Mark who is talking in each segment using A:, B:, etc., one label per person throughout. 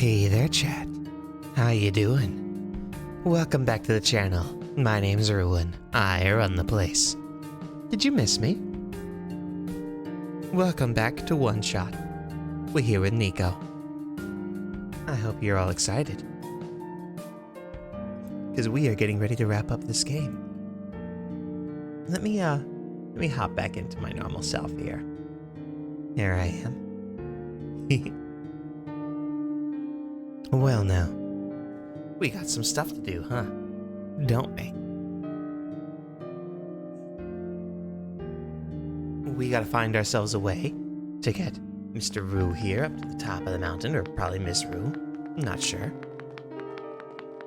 A: Hey there, chat. How you doing? Welcome back to the channel. My name's Ruin. I run the place. Did you miss me? Welcome back to OneShot. We're here with Nico. I hope you're all excited, because we are getting ready to wrap up this game. Let me hop back into my normal self here. Here I am. Well now, we got some stuff to do, huh? Don't we? We gotta find ourselves a way to get Mr. Roo here up to the top of the mountain, or probably Miss Roo. I'm not sure.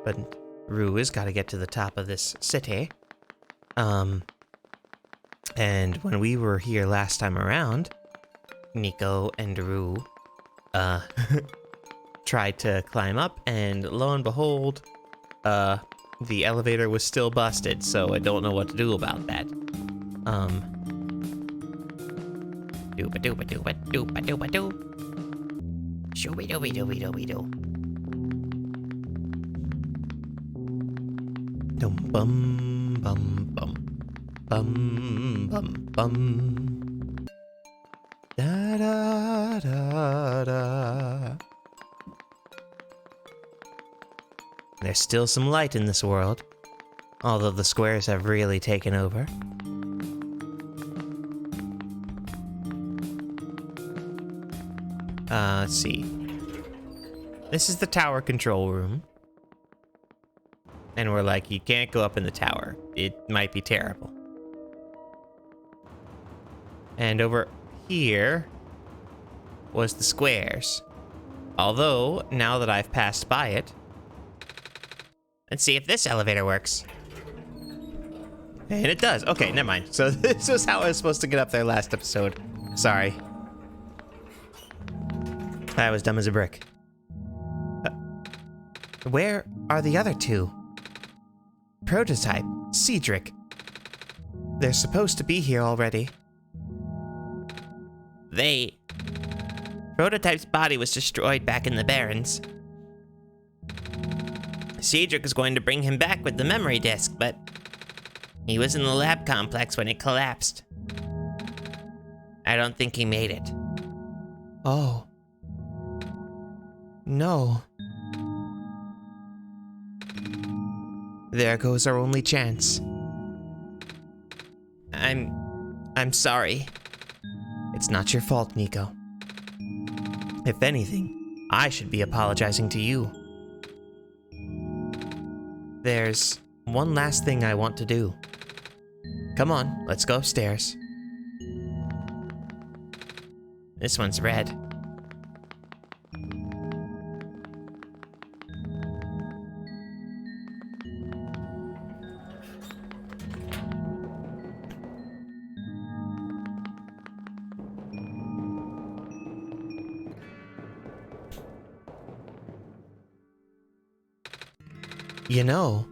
A: But Roo has gotta get to the top of this city. And when we were here last time around, Nico and Roo, tried to climb up, and lo and behold, the elevator was still busted, so I don't know what to do about that. Dooba-dooba-dooba-dooba-dooba-doo. Shooby-dooby-dooby-dooby-doo. Dum-bum-bum-bum. Bum-bum-bum. Da-da-da-da. There's still some light in this world, although the squares have really taken over. Let's see. This is the tower control room. And we're like, you can't go up in the tower. It might be terrible. And over here was the squares. Although, now that I've passed by it, let's see if this elevator works. And it does. Okay, never mind. So this was how I was supposed to get up there last episode. Sorry. I was dumb as a brick. Where are the other two? Prototype, Cedric. They're supposed to be here already. Prototype's body was destroyed back in the Barrens. Cedric is going to bring him back with the memory disk, but he was in the lab complex when it collapsed. I don't think he made it. Oh. No. There goes our only chance. I'm sorry. It's not your fault, Nico. If anything, I should be apologizing to you. There's one last thing I want to do. Come on, let's go upstairs. This one's red. You know,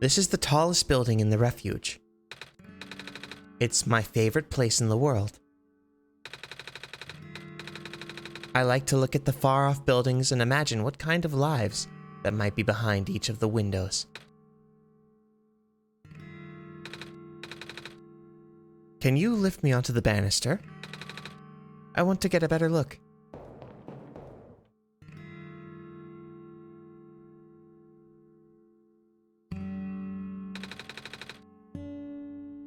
A: this is the tallest building in the refuge. It's my favorite place in the world. I like to look at the far-off buildings and imagine what kind of lives that might be behind each of the windows. Can you lift me onto the banister? I want to get a better look.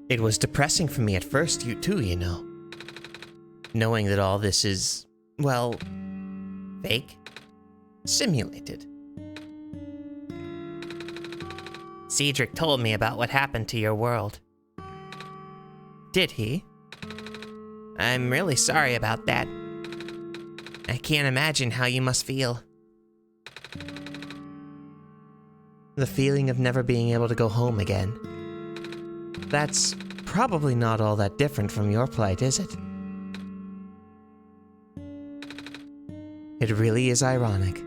A: It was depressing for me at first, you know. Knowing that all this is, well, fake, simulated. Cedric told me about what happened to your world. Did he? I'm really sorry about that. I can't imagine how you must feel. The feeling of never being able to go home again. That's probably not all that different from your plight, is it? It really is ironic.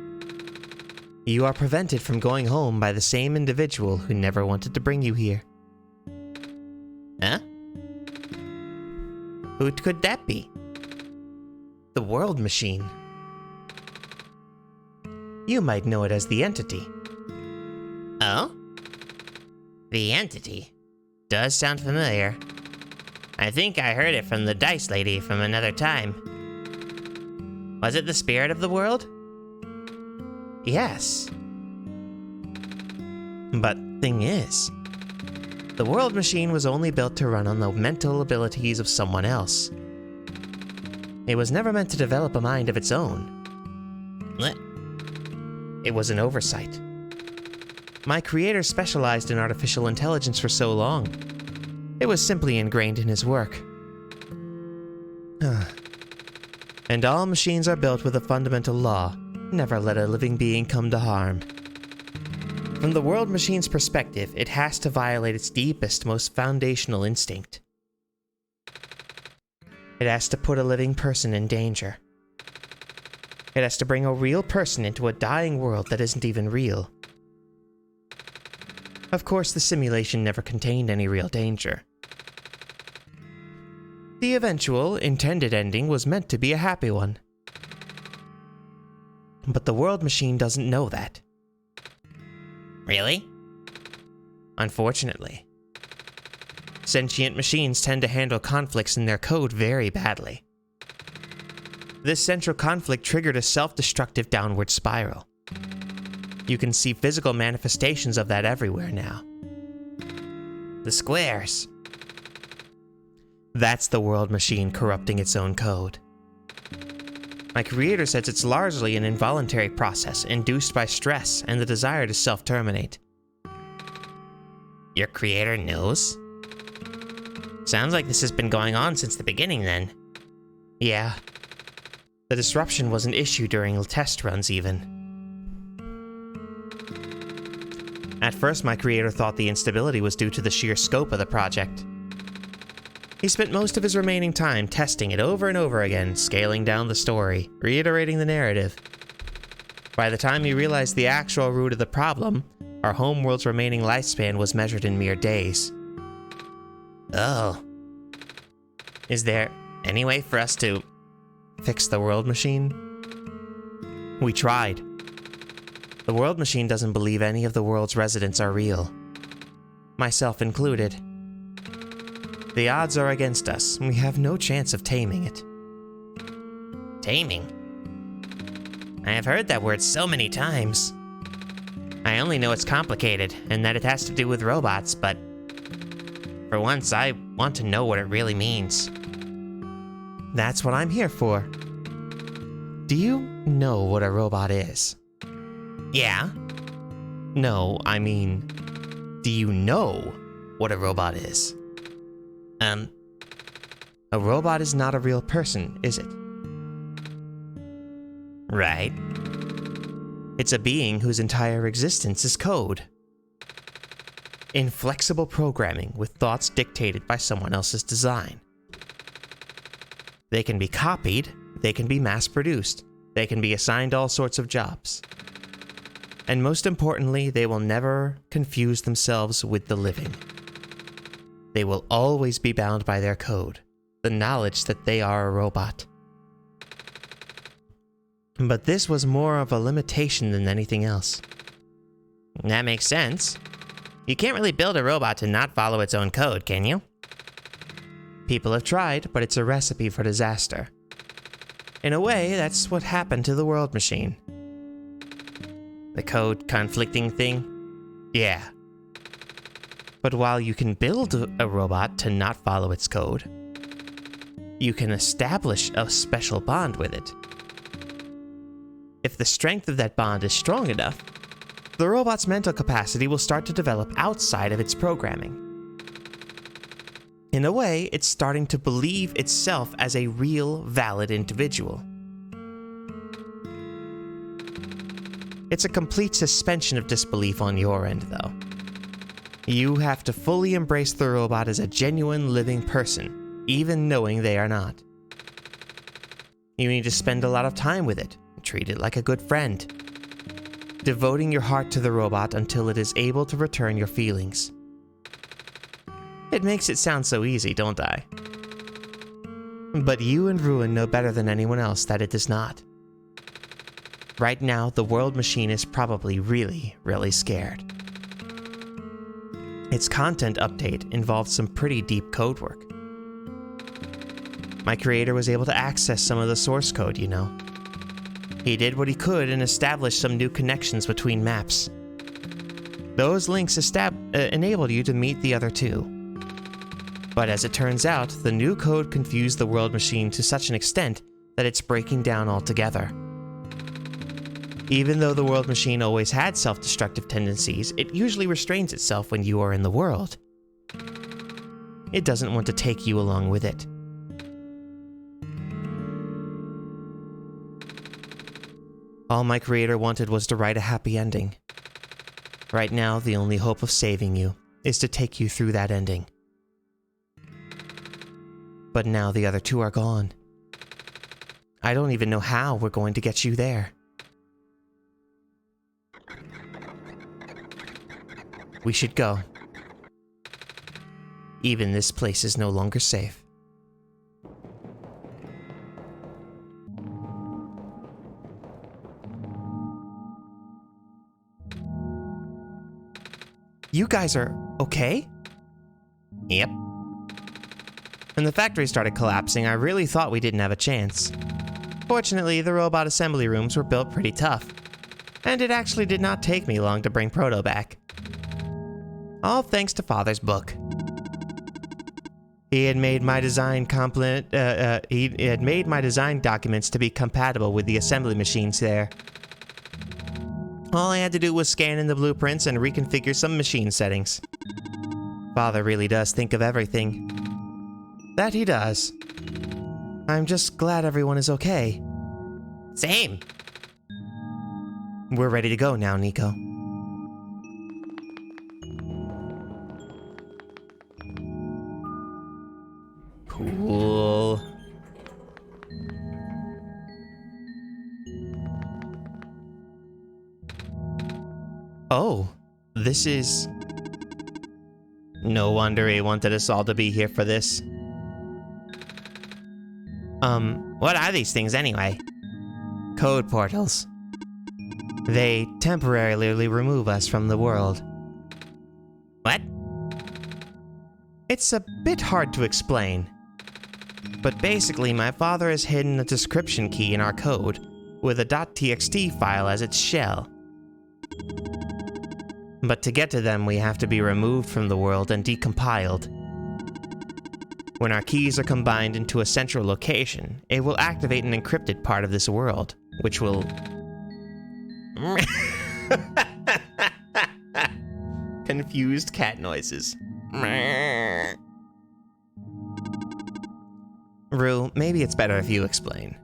A: You are prevented from going home by the same individual who never wanted to bring you here. Huh? Who could that be? The World Machine. You might know it as the Entity.
B: Oh? The Entity? Does sound familiar. I think I heard it from the Dice Lady from another time. Was it the spirit of the world?
A: Yes. But thing is, the world machine was only built to run on the mental abilities of someone else. It was never meant to develop a mind of its own.
B: What?
A: It was an oversight. My creator specialized in artificial intelligence for so long. It was simply ingrained in his work. And all machines are built with a fundamental law: never let a living being come to harm. From the world machine's perspective, it has to violate its deepest, most foundational instinct. It has to put a living person in danger. It has to bring a real person into a dying world that isn't even real. Of course, the simulation never contained any real danger. The eventual, intended ending was meant to be a happy one. But the world machine doesn't know that.
B: Really?
A: Unfortunately. Sentient machines tend to handle conflicts in their code very badly. This central conflict triggered a self-destructive downward spiral. You can see physical manifestations of that everywhere now.
B: The squares.
A: That's the world machine corrupting its own code. My creator says it's largely an involuntary process induced by stress and the desire to self-terminate.
B: Your creator knows? Sounds like this has been going on since the beginning then.
A: Yeah. The disruption was an issue during test runs even. At first, my creator thought the instability was due to the sheer scope of the project. He spent most of his remaining time testing it over and over again, scaling down the story, reiterating the narrative. By the time he realized the actual root of the problem, our homeworld's remaining lifespan was measured in mere days.
B: Oh. Is there any way for us to
A: fix the world machine? We tried. The world machine doesn't believe any of the world's residents are real. Myself included. The odds are against us, and we have no chance of taming it.
B: Taming? I have heard that word so many times. I only know it's complicated, and that it has to do with robots, but for once I want to know what it really means.
A: That's what I'm here for. Do you know what a robot is?
B: Yeah.
A: No, I mean, do you know what a robot is? A robot is not a real person, is it?
B: Right.
A: It's a being whose entire existence is code. Inflexible programming with thoughts dictated by someone else's design. They can be copied, they can be mass-produced, they can be assigned all sorts of jobs. And most importantly, they will never confuse themselves with the living. They will always be bound by their code, the knowledge that they are a robot. But this was more of a limitation than anything else.
B: That makes sense. You can't really build a robot to not follow its own code, can you?
A: People have tried, but it's a recipe for disaster. In a way, that's what happened to the world machine.
B: The code conflicting thing?
A: Yeah. But while you can build a robot to not follow its code, you can establish a special bond with it. If the strength of that bond is strong enough, the robot's mental capacity will start to develop outside of its programming. In a way, it's starting to believe itself as a real, valid individual. It's a complete suspension of disbelief on your end, though. You have to fully embrace the robot as a genuine living person, even knowing they are not. You need to spend a lot of time with it, treat it like a good friend, devoting your heart to the robot until it is able to return your feelings. It makes it sound so easy, don't I? But you and Ruin know better than anyone else that it does not. Right now, the world machine is probably really, really scared. Its content update involved some pretty deep code work. My creator was able to access some of the source code, you know. He did what he could and established some new connections between maps. Those links enabled you to meet the other two. But as it turns out, the new code confused the world machine to such an extent that it's breaking down altogether. Even though the world machine always had self-destructive tendencies, it usually restrains itself when you are in the world. It doesn't want to take you along with it. All my creator wanted was to write a happy ending. Right now, the only hope of saving you is to take you through that ending. But now the other two are gone. I don't even know how we're going to get you there. We should go. Even this place is no longer safe. You guys are okay?
B: Yep.
A: When the factory started collapsing, I really thought we didn't have a chance. Fortunately, the robot assembly rooms were built pretty tough, and it actually did not take me long to bring Proto back. All thanks to Father's book. He had made my design documents to be compatible with the assembly machines there. All I had to do was scan in the blueprints and reconfigure some machine settings. Father really does think of everything. That he does. I'm just glad everyone is okay.
B: Same.
A: We're ready to go now, Nico. Cool. Oh, this is... No wonder he wanted us all to be here for this.
B: What are these things anyway?
A: Code portals. They temporarily remove us from the world.
B: What?
A: It's a bit hard to explain. But basically, my father has hidden a description key in our code with a .txt file as its shell. But to get to them, we have to be removed from the world and decompiled. When our keys are combined into a central location, it will activate an encrypted part of this world, which will... Confused cat noises. Rue, maybe it's better if you explain.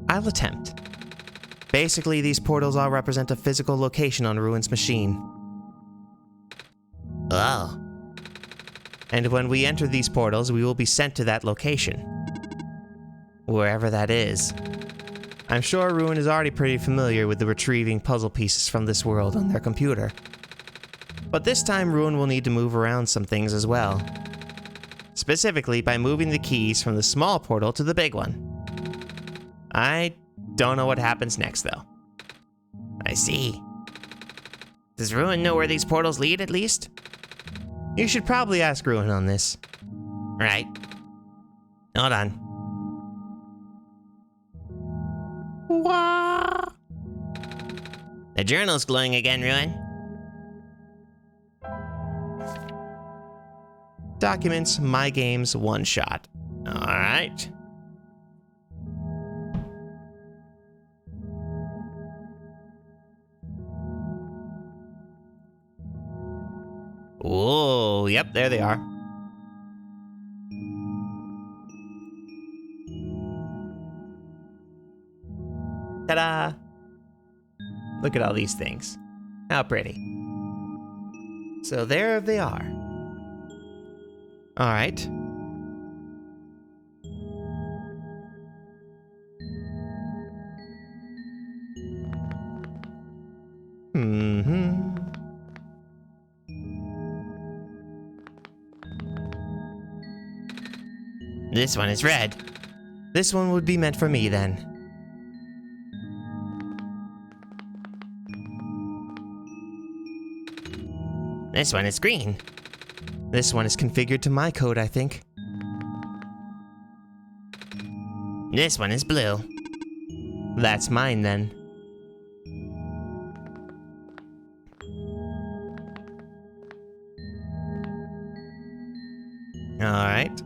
A: I'll attempt. Basically, these portals all represent a physical location on Ruin's machine.
B: Oh.
A: And when we enter these portals, we will be sent to that location. Wherever that is. I'm sure Ruin is already pretty familiar with the retrieving puzzle pieces from this world on their computer. But this time, Ruin will need to move around some things as well. Specifically, by moving the keys from the small portal to the big one. I don't know what happens next, though.
B: I see. Does Ruin know where these portals lead, at least?
A: You should probably ask Ruin on this.
B: Right. Hold on.
A: Wah!
B: The journal's glowing again, Ruin.
A: Documents, My Games, OneShot.
B: Alright.
A: Whoa, yep, there they are. Ta-da! Look at all these things. How pretty. So there they are. Alright.
B: This one is red.
A: This one would be meant for me then.
B: This one is green.
A: This one is configured to my code, I think.
B: This one is blue.
A: That's mine, then. Alright.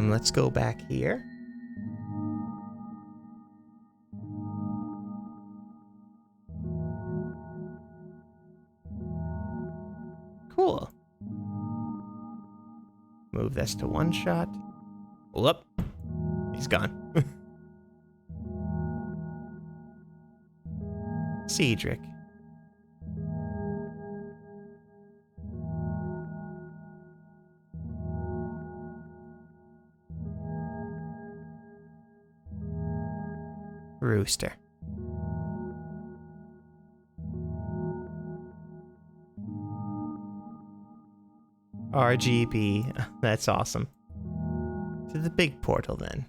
A: Let's go back here. Cool. Move this to OneShot. Whoop. He's gone. Cedric. Rooster. RGB. That's awesome. To the big portal, then.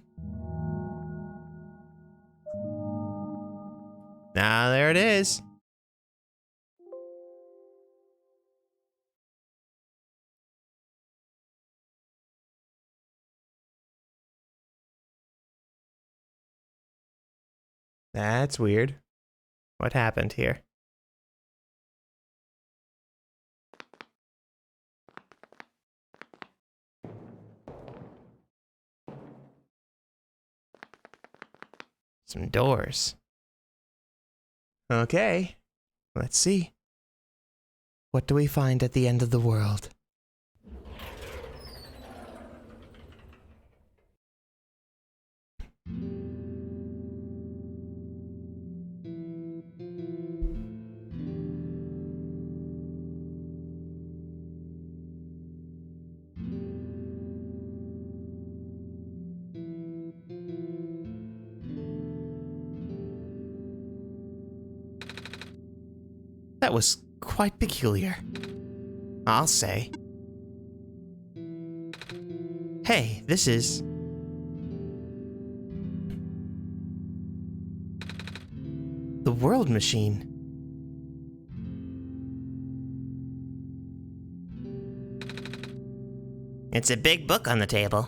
A: Ah, there it is. That's weird. What happened here? Some doors. Okay, let's see. What do we find at the end of the world? That was quite peculiar, I'll say. Hey, this is... the World Machine.
B: It's a big book on the table.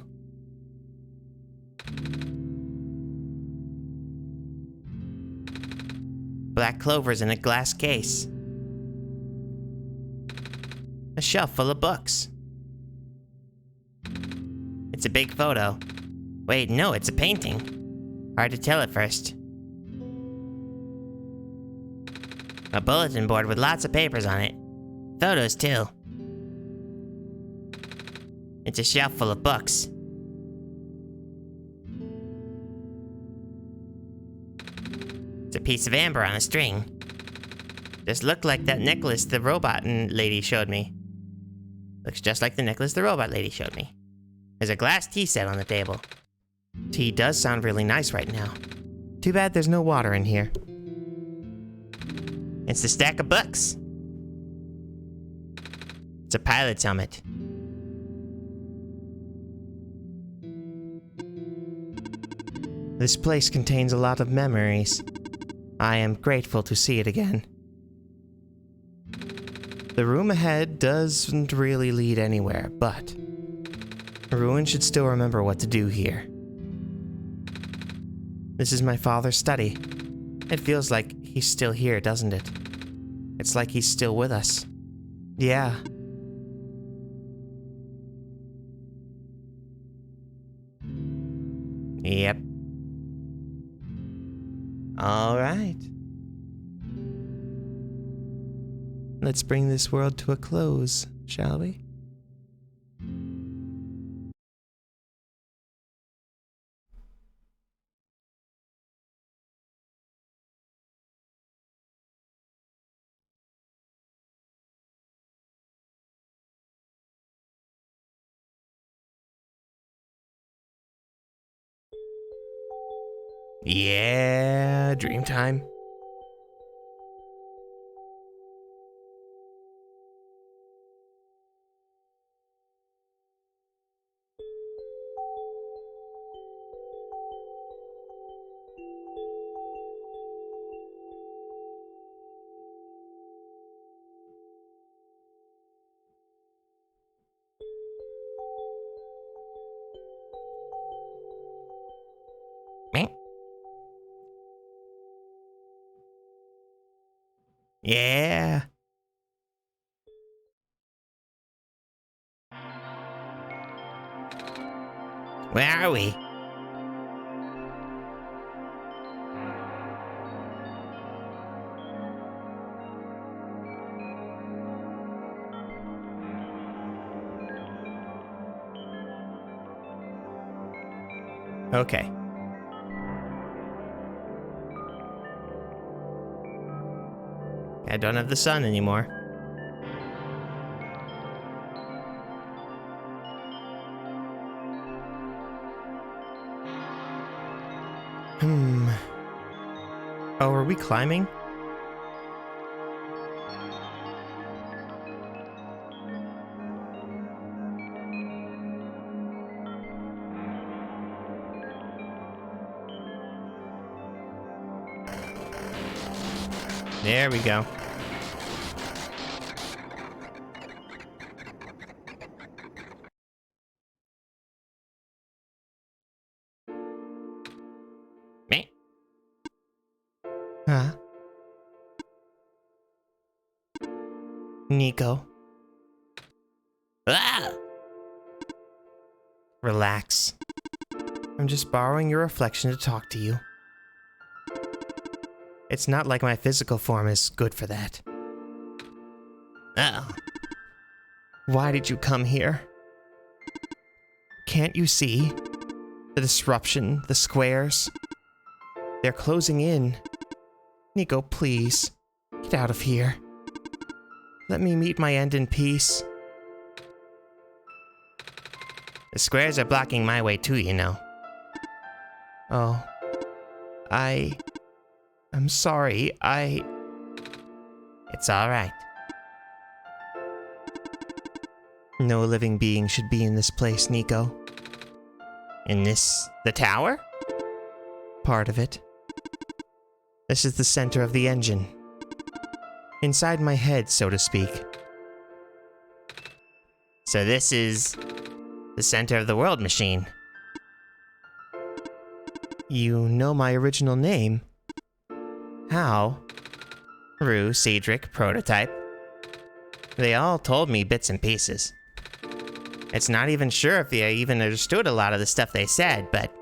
B: Black clovers in a glass case. A shelf full of books. It's a big photo. Wait, no, it's a painting. Hard to tell at first. A bulletin board with lots of papers on it. Photos, too. It's a shelf full of books. It's a piece of amber on a string. Just looked like that necklace the robot lady showed me. Looks just like the necklace the robot lady showed me. There's a glass tea set on the table.
A: Tea does sound really nice right now. Too bad there's no water in here.
B: It's a stack of books. It's a pilot's helmet.
A: This place contains a lot of memories. I am grateful to see it again. The room ahead doesn't really lead anywhere, but Ruin should still remember what to do here. This is my father's study. It feels like he's still here, doesn't it? It's like he's still with us. Yeah.
B: Yep.
A: All right. Let's bring this world to a close, shall we? Yeah, dream time. Yeah.
B: Where are we?
A: Okay. I don't have the sun anymore. Oh, are we climbing? There we go.
B: Me?
A: Huh? Nico,
B: Ah!
A: relax. I'm just borrowing your reflection to talk to you. It's not like my physical form is good for that.
B: Oh.
A: Why did you come here? Can't you see? The disruption, the squares. They're closing in. Nico, please. Get out of here. Let me meet my end in peace.
B: The squares are blocking my way too, you know.
A: Oh. I'm sorry.
B: It's alright.
A: No living being should be in this place, Nico.
B: In the tower?
A: Part of it. This is the center of the engine. Inside my head, so to speak.
B: So this is the center of the world machine.
A: You know my original name? How?
B: Rue, Cedric, Prototype. They all told me bits and pieces. It's not even sure if I even understood a lot of the stuff they said, but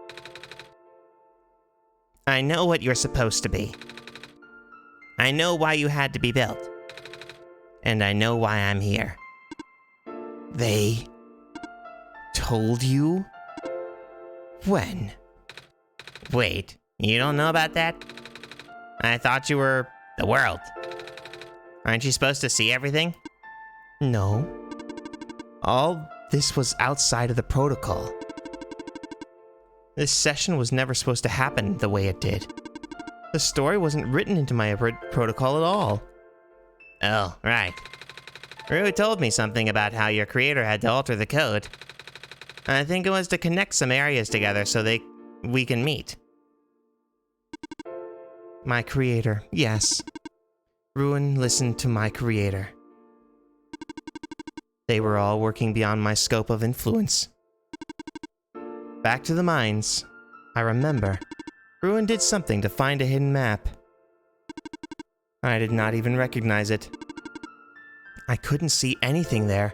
B: I know what you're supposed to be. I know why you had to be built. And I know why I'm here.
A: They told you? When?
B: Wait, you don't know about that? I thought you were the world. Aren't you supposed to see everything?
A: No. All this was outside of the protocol. This session was never supposed to happen the way it did. The story wasn't written into my protocol at all.
B: Oh, right. Rue told me something about how your creator had to alter the code. I think it was to connect some areas together so we can meet.
A: My creator, yes. Ruin listened to my creator. They were all working beyond my scope of influence. Back to the mines. I remember. Ruin did something to find a hidden map. I did not even recognize it. I couldn't see anything there.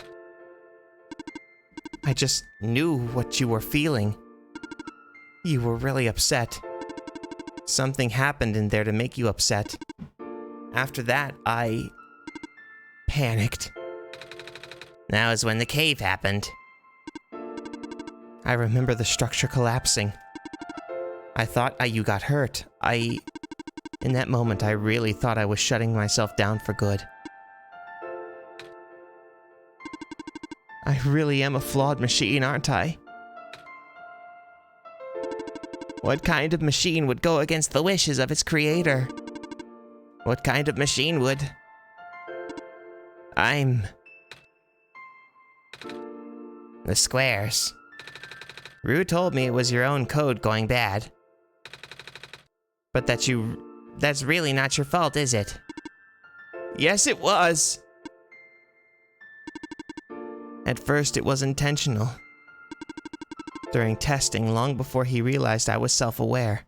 A: I just knew what you were feeling. You were really upset. Something happened in there to make you upset. After that, I panicked.
B: That was when the cave happened.
A: I remember the structure collapsing. I thought you got hurt. In that moment, I really thought I was shutting myself down for good. I really am a flawed machine, aren't I? What kind of machine would go against the wishes of its creator? What kind of machine would? I'm...
B: The squares. Rue told me it was your own code going bad. But that's really not your fault, is it?
A: Yes, it was! At first, it was intentional. During testing, long before he realized I was self-aware.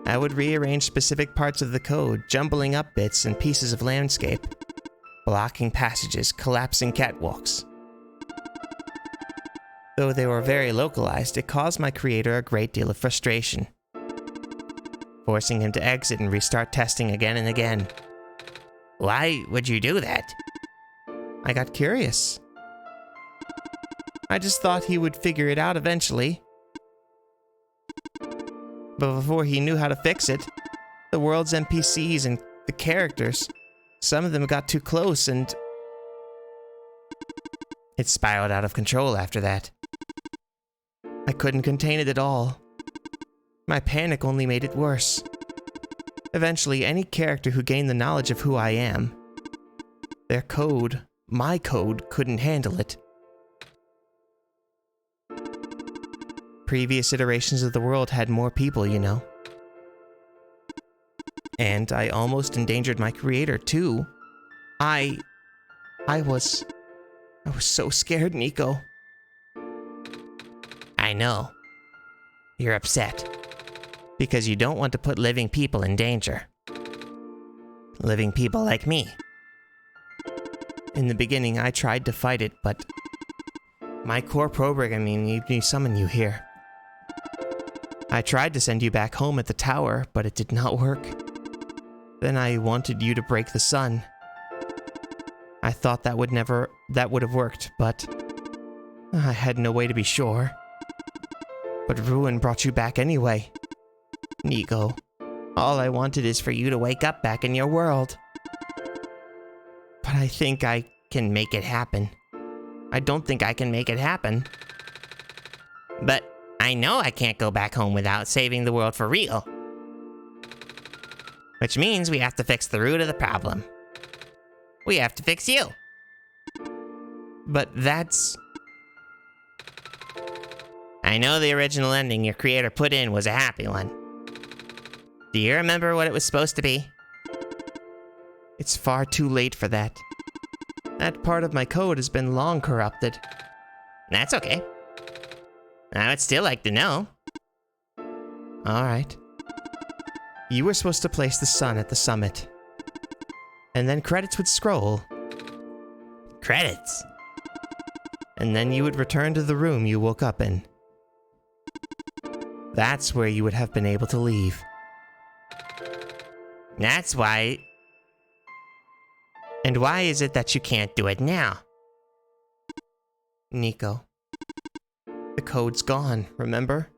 A: I would rearrange specific parts of the code, jumbling up bits and pieces of landscape, blocking passages, collapsing catwalks. Though they were very localized, it caused my creator a great deal of frustration, forcing him to exit and restart testing again and again.
B: Why would you do that?
A: I got curious. I just thought he would figure it out eventually. But before he knew how to fix it, the world's NPCs and the characters, some of them got too close and it spiraled out of control after that. I couldn't contain it at all. My panic only made it worse. Eventually, any character who gained the knowledge of who I am, their code, my code, couldn't handle it. Previous iterations of the world had more people, you know. And I almost endangered my creator, too. I was so scared, Nico.
B: I know. You're upset.
A: Because you don't want to put living people in danger.
B: Living people like me.
A: In the beginning, I tried to fight it, but my core programming made me summon you here. I tried to send you back home at the tower, but it did not work. Then I wanted you to break the sun. I thought that would have worked, but I had no way to be sure. But Ruin brought you back anyway. Nico, all I wanted is for you to wake up back in your world. But I think I can make it happen. I don't think I can make it happen.
B: But I know I can't go back home without saving the world for real. Which means we have to fix the root of the problem. We have to fix you.
A: But that's...
B: I know the original ending your creator put in was a happy one. Do you remember what it was supposed to be?
A: It's far too late for that. That part of my code has been long corrupted.
B: That's okay. I would still like to know.
A: Alright. You were supposed to place the sun at the summit. And then credits would scroll.
B: Credits?
A: And then you would return to the room you woke up in. That's where you would have been able to leave.
B: That's why... And why is it that you can't do it now?
A: Nico. The code's gone, remember?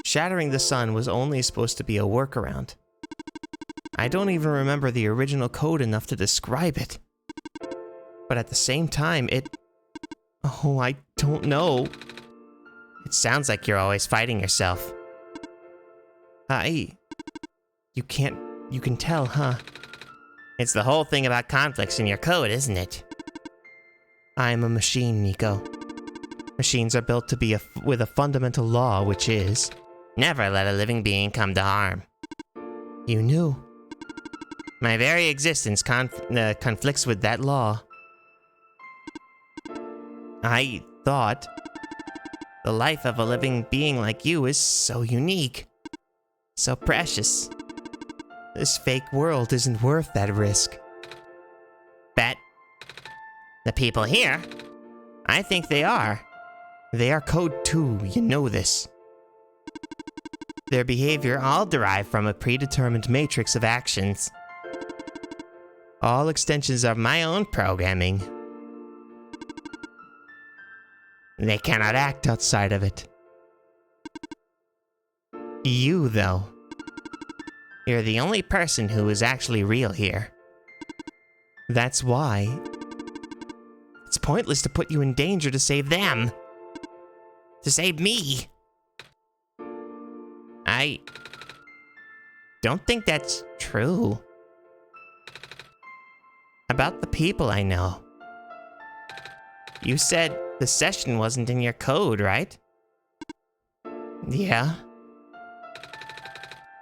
A: Shattering the sun was only supposed to be a workaround. I don't even remember the original code enough to describe it. But at the same time, Oh, I don't know.
B: It sounds like you're always fighting yourself.
A: You can tell, huh?
B: It's the whole thing about conflicts in your code, isn't it?
A: I'm a machine, Nico. Machines are built to be with a fundamental law, which is...
B: Never let a living being come to harm.
A: You knew.
B: My very existence conflicts with that law.
A: I thought... The life of a living being like you is so unique. So precious. This fake world isn't worth that risk.
B: Bet. The people here?
A: I think they are. They are code too, you know this. Their behavior all derived from a predetermined matrix of actions. All extensions of my own programming. They cannot act outside of it. You, though. You're the only person who is actually real here. That's why... It's pointless to put you in danger to save them. To save me. I... don't think that's true. About the people I know. You said the session wasn't in your code, right? Yeah.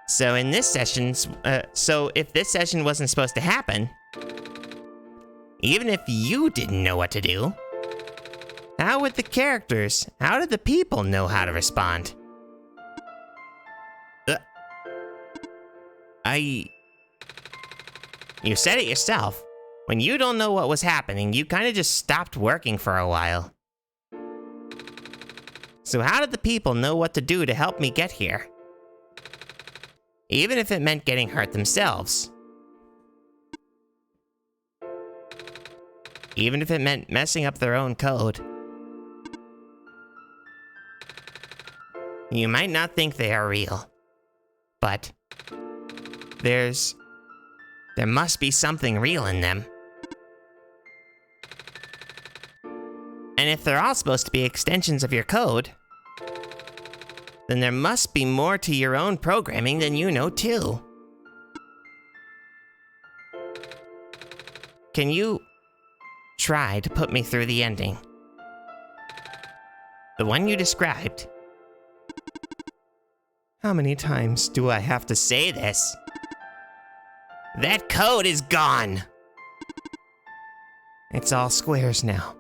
B: So in this session's, so if this session wasn't supposed to happen, even if you didn't know what to do, how would the characters, how did the people know how to respond? You said it yourself. When you don't know what was happening, you kind of just stopped working for a while. So how did the people know what to do to help me get here? Even if it meant getting hurt themselves. Even if it meant messing up their own code. You might not think they are real, but there must be something real in them. And if they're all supposed to be extensions of your code, then there must be more to your own programming than you know too. Can you try to put me through the ending? The one you described.
A: How many times do I have to say
B: this? That code is gone!
A: It's all squares now.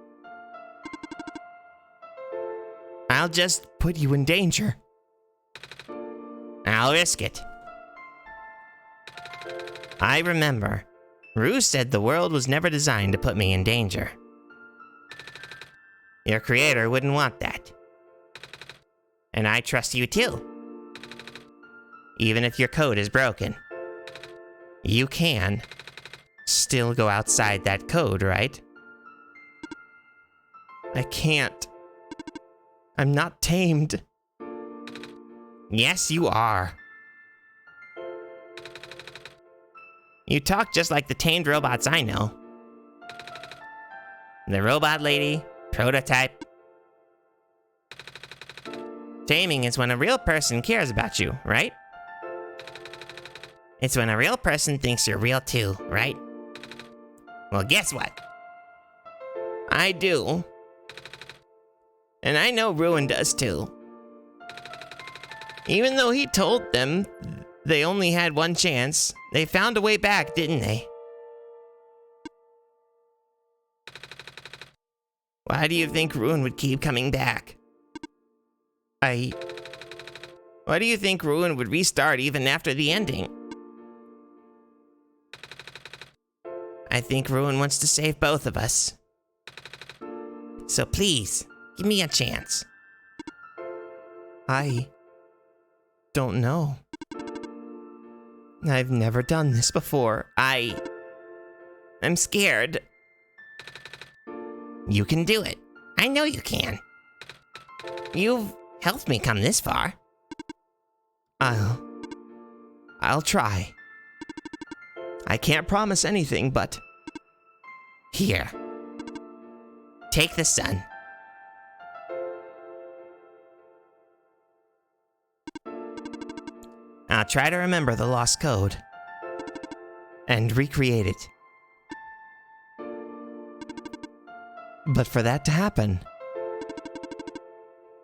A: I'll just put you in danger.
B: I'll risk it. I remember. Rue said the world was never designed to put me in danger. Your creator wouldn't want that. And I trust you too. Even if your code is broken. You can still go outside that code, right?
A: I can't. I'm not tamed.
B: Yes, you are. You talk just like the tamed robots I know. The robot lady, prototype. Taming is when a real person cares about you, right? It's when a real person thinks you're real too, right? Well, guess what? I do. And I know Ruin does too. Even though he told them they only had one chance, they found a way back, didn't they? Why do you think Ruin would keep coming back? Why do you think Ruin would restart even after the ending? I think Ruin wants to save both of us. So please, give me a chance.
A: I don't know. I've never done this before.
B: I'm scared. You can do it. I know you can. You've helped me come this far.
A: I'll try. I can't promise anything, but...
B: Here. Take the sun. I'll try to remember the lost code.
A: And recreate it. But for that to happen...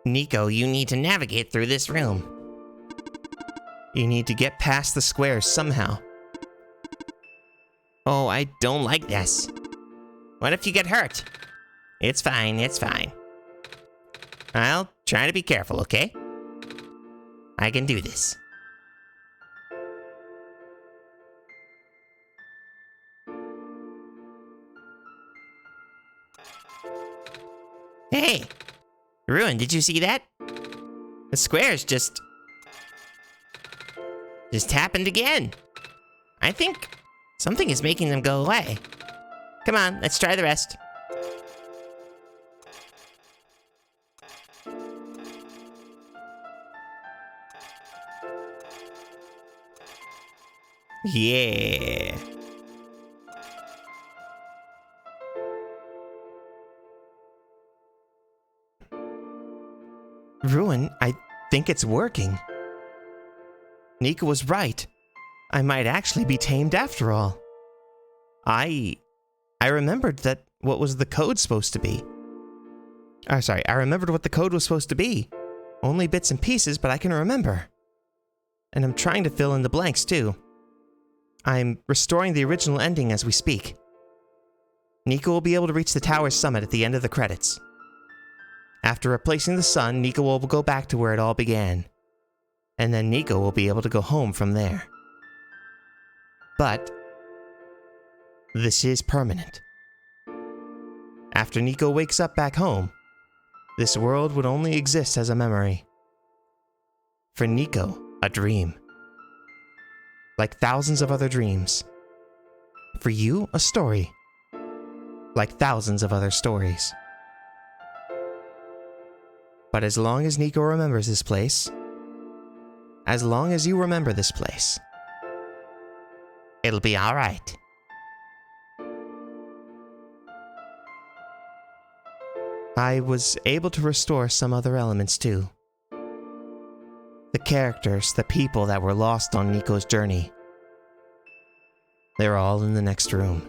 B: Nico, you need to navigate through this room.
A: You need to get past the squares somehow.
B: Oh, I don't like this. What if you get hurt? It's fine, it's fine. I'll try to be careful, okay? I can do this. Hey! Ruin, did you see that? The squares just happened again. I think something is making them go away. Come on, let's try the rest. Yeah.
A: Ruin, I think it's working. Nico was right. I might actually be tamed after all. I remembered that what was the code supposed to be. I remembered what the code was supposed to be. Only bits and pieces, but I can remember. And I'm trying to fill in the blanks too. I'm restoring the original ending as we speak. Nico will be able to reach the tower's summit at the end of the credits. After replacing the sun, Nico will go back to where it all began. And then Nico will be able to go home from there. But this is permanent. After Nico wakes up back home, this world would only exist as a memory. For Nico, a dream. Like thousands of other dreams. For you, a story. Like thousands of other stories. But as long as Nico remembers this place, as long as you remember this place, it'll be alright. I was able to restore some other elements too. The characters, the people that were lost on Nico's journey. They're all in the next room.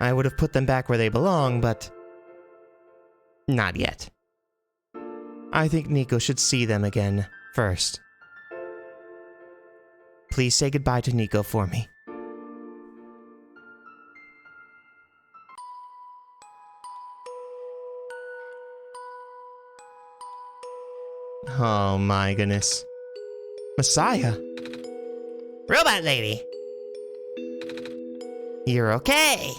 A: I would have put them back where they belong, but not yet. I think Nico should see them again first. Please say goodbye to Nico for me. Oh my goodness. Messiah?
B: Robot lady!
A: You're okay.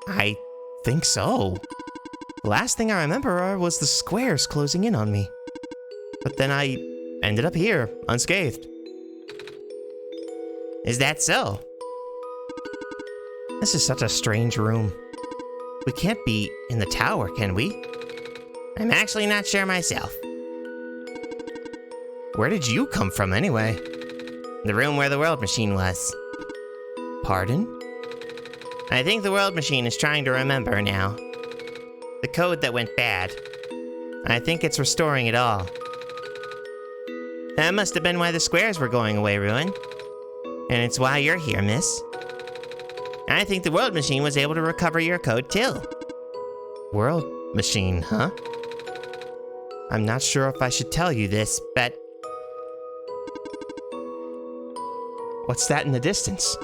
A: I think so. The last thing I remember was the squares closing in on me. But then I ended up here, unscathed.
B: Is that so?
A: This is such a strange room. We can't be in the tower, can we?
B: I'm actually not sure myself.
A: Where did you come from anyway?
B: The room where the world machine was.
A: Pardon?
B: I think the world machine is trying to remember now. The code that went bad. I think it's restoring it all. That must have been why the squares were going away, Ruin. And it's why you're here, miss. I think the world machine was able to recover your code too.
A: World machine, huh? I'm not sure if I should tell you this, but... What's that in the distance?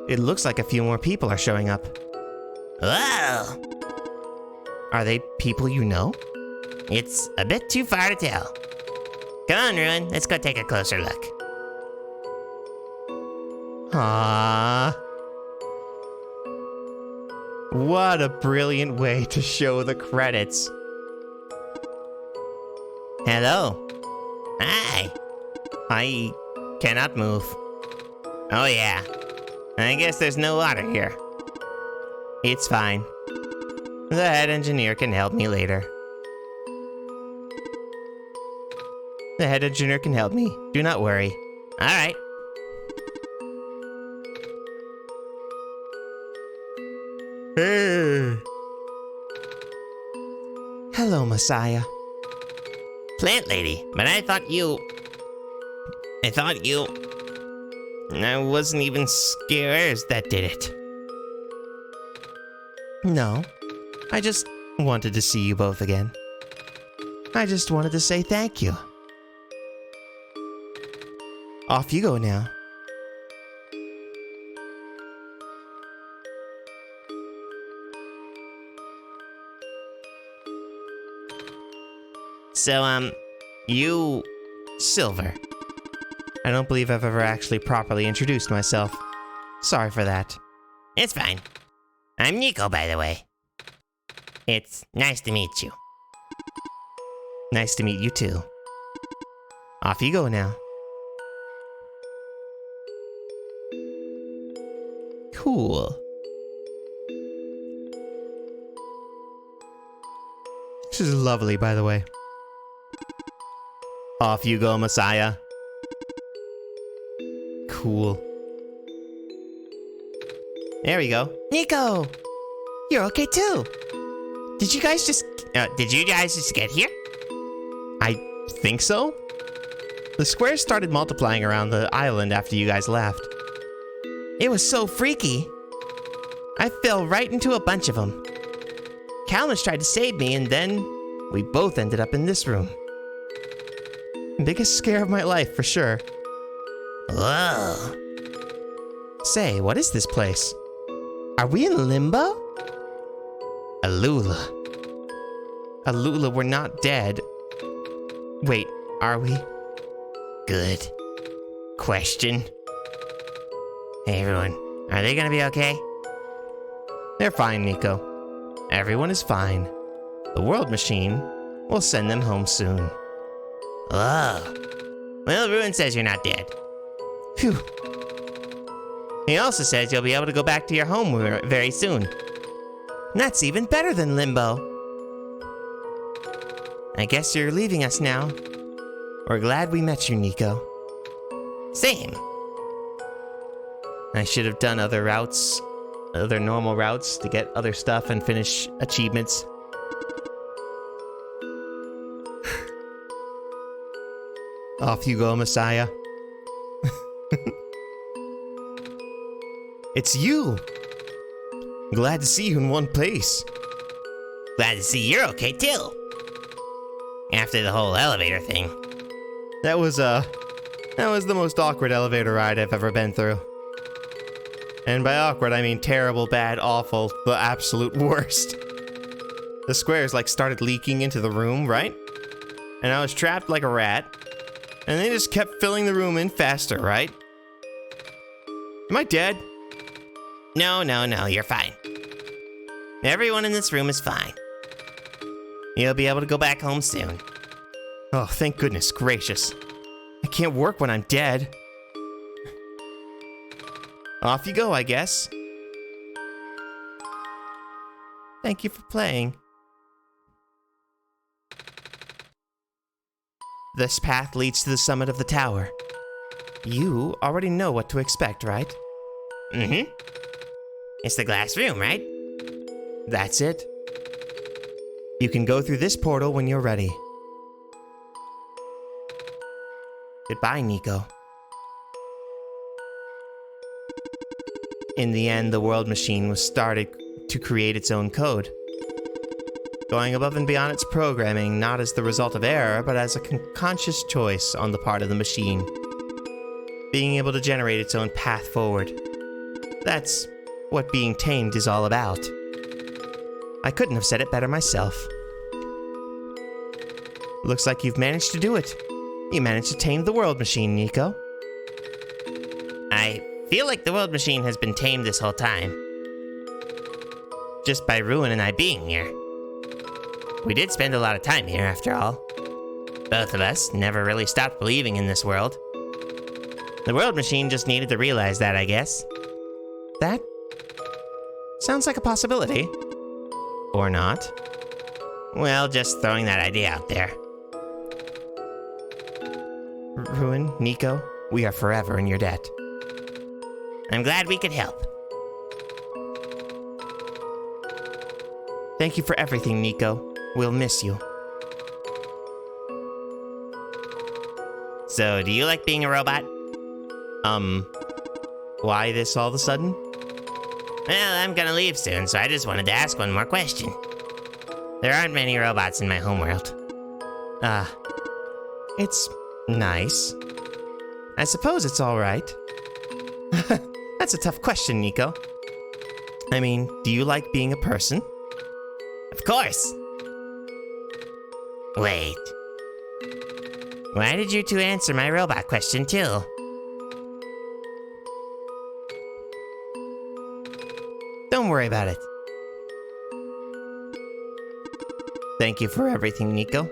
A: It looks like a few more people are showing up.
B: Whoa!
A: Are they people you know?
B: It's a bit too far to tell. Come on, Ruin, let's go take a closer look.
A: Ah, what a brilliant way to show the credits.
B: Hello. Hi.
A: I cannot move.
B: Oh yeah. I guess there's no water here.
A: It's fine. The head engineer can help me later. The head engineer can help me. Do not worry.
B: Alright.
A: Hello, Messiah.
B: Plant lady, but I thought you... I wasn't even scares that did it.
A: No, I just wanted to see you both again. I just wanted to say thank you. Off you go now.
B: So, you...
A: Silver. I don't believe I've ever actually properly introduced myself. Sorry for that.
B: It's fine. I'm Nico, by the way. It's nice to meet you.
A: Nice to meet you too. Off you go now. Cool. This is lovely, by the way. Off you go, Messiah. Cool. There we go. Nico! You're okay too. Did you guys just
B: get here?
A: I think so. The squares started multiplying around the island after you guys left. It was so freaky. I fell right into a bunch of them. Calmus tried to save me, and then we both ended up in this room. Biggest scare of my life, for sure.
B: Whoa.
A: Say, what is this place? Are we in limbo? Alula. Alula, we're not dead. Wait, are we?
B: Good question. Hey everyone, are they gonna be okay?
A: They're fine, Nico. Everyone is fine. The world machine will send them home soon.
B: Oh. Well, Ruin says you're not dead.
A: Phew. He also says you'll be able to go back to your home very soon. And that's even better than Limbo. I guess you're leaving us now. We're glad we met you, Nico.
B: Same.
A: I should have done other routes, other normal routes to get other stuff and finish achievements. Off you go, Messiah. It's you! Glad to see you in one place.
B: Glad to see you're okay too. After the whole elevator thing.
A: That was the most awkward elevator ride I've ever been through. And by awkward, I mean terrible, bad, awful, the absolute worst. The squares like started leaking into the room, right? And I was trapped like a rat. And they just kept filling the room in faster, right? Am I dead?
B: No, you're fine. Everyone in this room is fine. You'll be able to go back home soon.
A: Oh, thank goodness gracious. I can't work when I'm dead. Off you go, I guess. Thank you for playing. This path leads to the summit of the tower. You already know what to expect, right?
B: Mm-hmm. It's the glass room, right?
A: That's it. You can go through this portal when you're ready. Goodbye, Nico. In the end, the world machine was started to create its own code, going above and beyond its programming, not as the result of error, but as a conscious choice on the part of the machine, being able to generate its own path forward. That's what being tamed is all about. I couldn't have said it better myself. Looks like you've managed to do it. You managed to tame the world machine, Nico.
B: I feel like the world machine has been tamed this whole time. Just by Ruin and I being here. We did spend a lot of time here, after all. Both of us never really stopped believing in this world. The world machine just needed to realize that, I guess.
A: That sounds like a possibility. Or not.
B: Well, just throwing that idea out there.
A: Ruin, Nico, we are forever in your debt.
B: I'm glad we could help.
A: Thank you for everything, Nico. We'll miss you.
B: So, do you like being a robot?
A: Why this all of a sudden?
B: Well, I'm gonna leave soon, so I just wanted to ask one more question. There aren't many robots in my homeworld.
A: It's nice. I suppose it's alright. That's a tough question, Nico. I mean, do you like being a person?
B: Of course! Wait. Why did you two answer my robot question too?
A: Don't worry about it. Thank you for everything, Nico.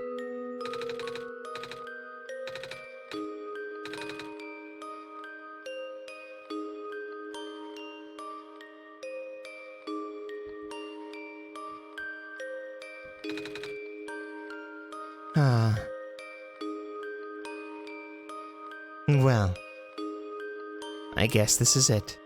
A: Well, I guess this is it.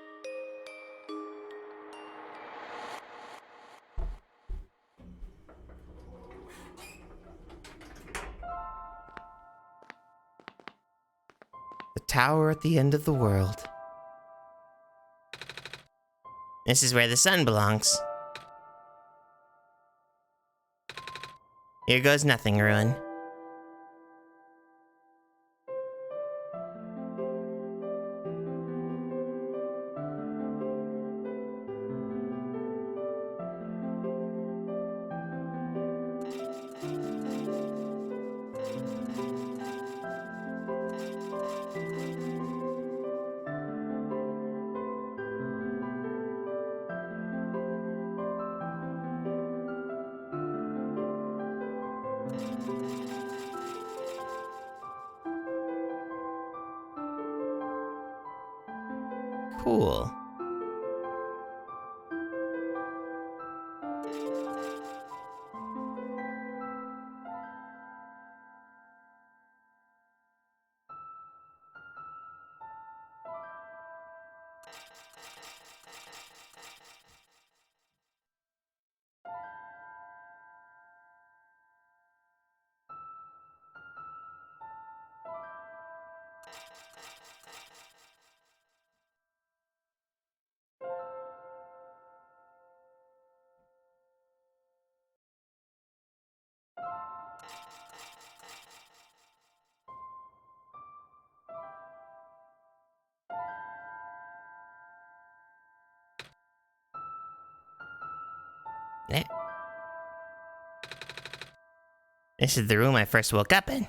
A: The tower at the end of the world.
B: This is where the sun belongs. Here goes nothing, Ruin.
A: Cool.
B: Eh. This is the room I first woke up in.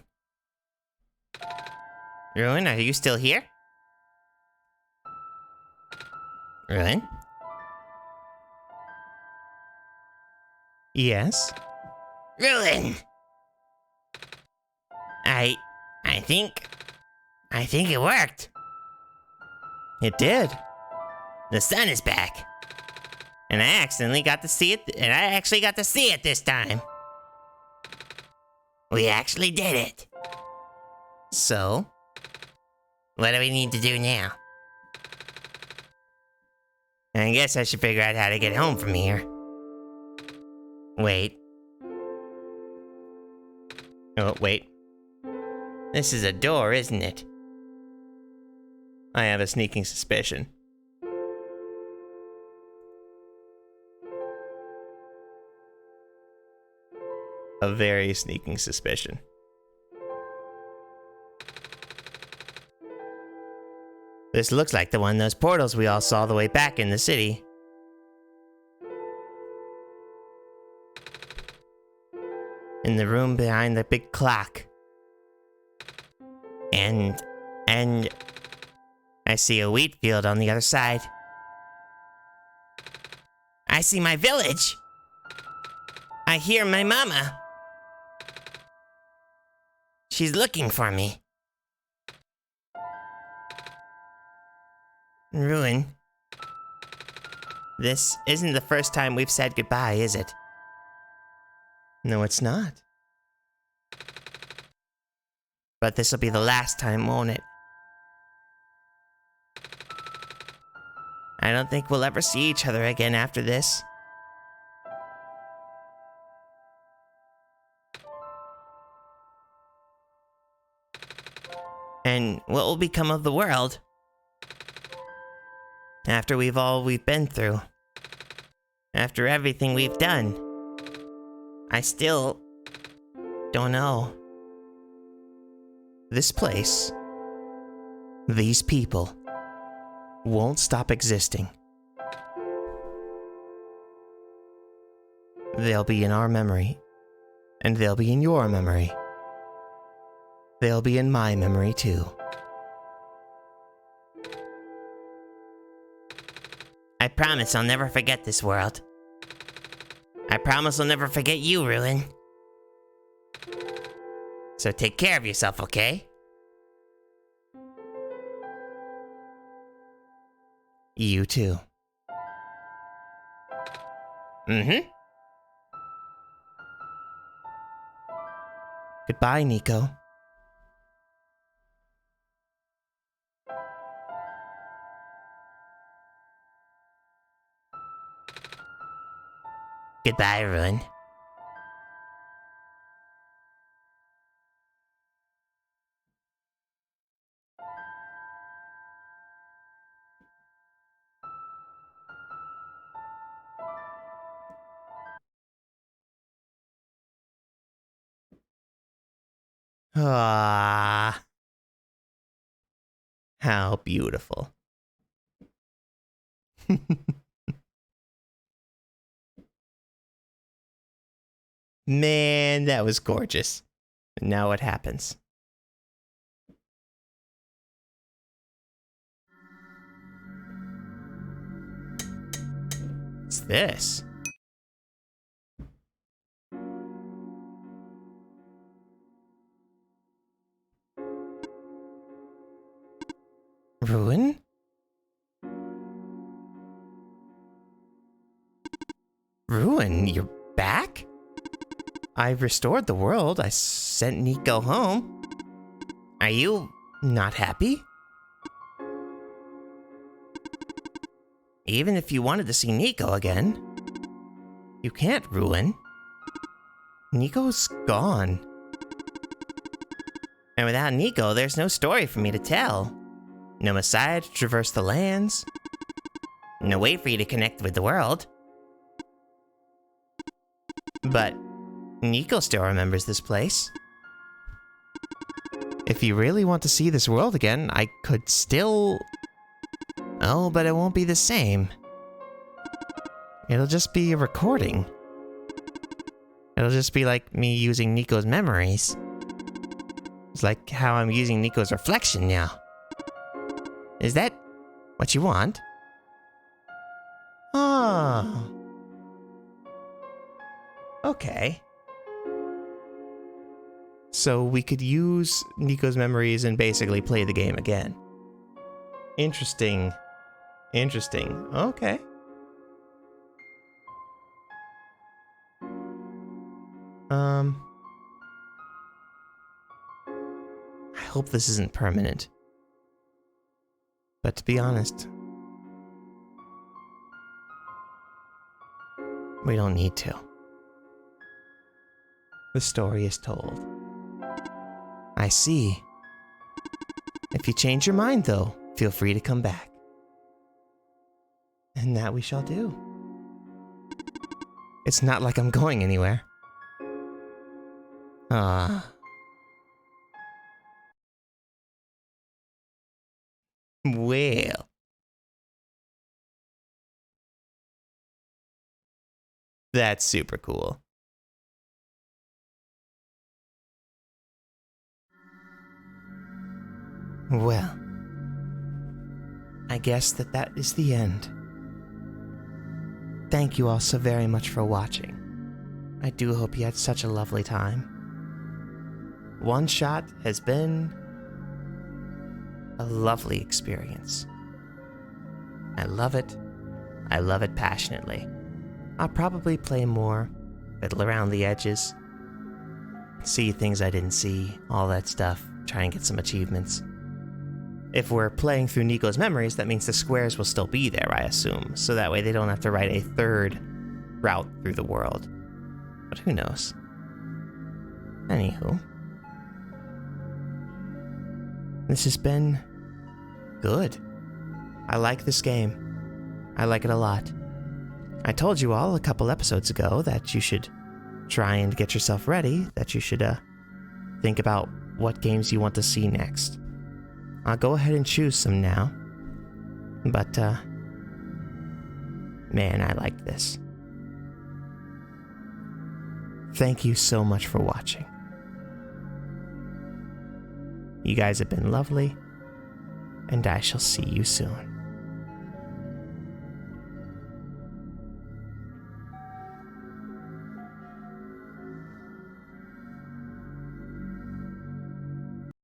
B: Ruin, are you still here? Ruin?
A: Yes?
B: Ruin! I think it worked.
A: It did.
B: The sun is back. And I accidentally got to see it, and I actually got to see it this time. We actually did it.
A: So?
B: What do we need to do now? I guess I should figure out how to get home from here. Wait.
A: Oh, wait.
B: This is a door, isn't it?
A: I have a sneaking suspicion. A very sneaking suspicion.
B: This looks like the one of those portals we all saw the way back in the city. In the room behind the big clock. And I see a wheat field on the other side. I see my village. I hear my mama. She's looking for me. Ruin. This isn't the first time we've said goodbye, is it?
A: No, it's not.
B: But this'll be the last time, won't it? I don't think we'll ever see each other again after this. And what will become of the world? After we've been through. After everything we've done. I still don't know.
A: This place, these people, won't stop existing. They'll be in our memory, and they'll be in your memory. They'll be in my memory too.
B: I promise I'll never forget this world. I promise I'll never forget you, Ruin. So take care of yourself, okay?
A: You too.
B: Mm-hmm.
A: Goodbye, Nico.
B: Goodbye, Ruin.
A: Ah, how beautiful. Man, that was gorgeous. Now what happens? What's this? Ruin? Ruin, you're back? I restored the world. I sent Nico home. Are you not happy? Even if you wanted to see Nico again, you can't, Ruin. Nico's gone. And without Nico, there's no story for me to tell. No Messiah to traverse the lands. No way for you to connect with the world. But Nico still remembers this place. If you really want to see this world again, I could still... Oh, but it won't be the same. It'll just be a recording. It'll just be like me using Nico's memories. It's like how I'm using Nico's reflection now. Is that what you want? Oh. Okay. So we could use Nico's memories and basically play the game again. Interesting. Interesting. Okay. I hope this isn't permanent. But to be honest, we don't need to. The story is told. I see. If you change your mind, though, feel free to come back. And that we shall do. It's not like I'm going anywhere. Well. That's super cool. Well, I guess that is the end. Thank you all so very much for watching. I do hope you had such a lovely time. OneShot has been a lovely experience. I love it. I love it passionately. I'll probably play more, fiddle around the edges, see things I didn't see, all that stuff, try and get some achievements. If we're playing through Nico's memories, that means the squares will still be there, I assume, so that way they don't have to write a third route through the world. But who knows? Anywho. This has been good. I like this game. I like it a lot. I told you all a couple episodes ago that you should try and get yourself ready, that you should think about what games you want to see next. I'll go ahead and choose some now. But, man, I like this. Thank you so much for watching. You guys have been lovely, and I shall see you soon.